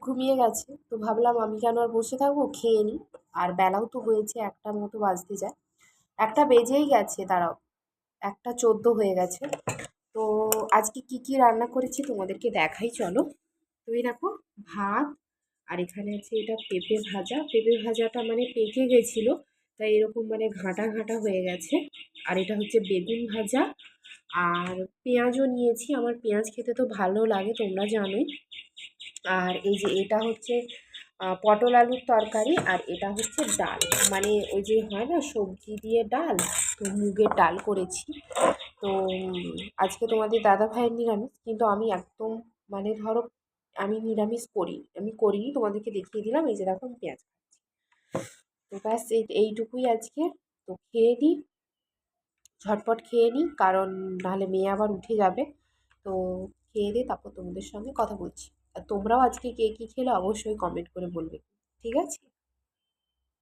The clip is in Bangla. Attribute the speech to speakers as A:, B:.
A: ঘুমিয়ে গেছে, তো ভাবলাম আমি কেন আর বসে থাকবো, খেয়ে নিই। আর বেলাও তো হয়েছে, 1টা মতো বাজতে যায়, 1টা বেজেই গেছে, দাঁড়াও, 1টা 14 হয়ে গেছে। তো আজকে কি কি রান্না করেছি তোমাদেরকে দেখাই, চলো। তুমি দেখো, ভাত, আর এখানে আছে এটা পেঁপে ভাজা। পেঁপে ভাজাটা মানে পেকে গেছিলো, তাই এরকম মানে ঘাঁটা ঘাঁটা হয়ে গেছে। আর এটা হচ্ছে বেগুন ভাজা, আর পেঁয়াজও নিয়েছি, আমার পেঁয়াজ খেতে তো ভালো লাগে, তোমরা জানোই। আর এই যে এটা হচ্ছে পটল আলুর তরকারি, আর এটা হচ্ছে ডাল, মানে ওই যে হয় না সবজি দিয়ে ডাল, তো মুগের ডাল করেছি। তো আজকে তোমাদের দাদা ভাইয়ের নিরামিষ, কিন্তু আমি একদম মানে ধরো আমি নিরামিষ করি, আমি করিনি, তোমাদেরকে দেখিয়ে দিলাম। এই যে দেখো আমি পেঁয়াজ খাচ্ছি। তো ব্যাস এইটুকুই আজকে। তো খেয়ে নিই, ঝটপট খেয়ে নিই, কারণ নাহলে মেয়ে আবার উঠে যাবে। তো খেয়ে দিয়ে তারপর তোমাদের সঙ্গে কথা বলছি। আর তোমরাও আজকে কে কী খেলে অবশ্যই কমেন্ট করে বলবে, ঠিক আছে?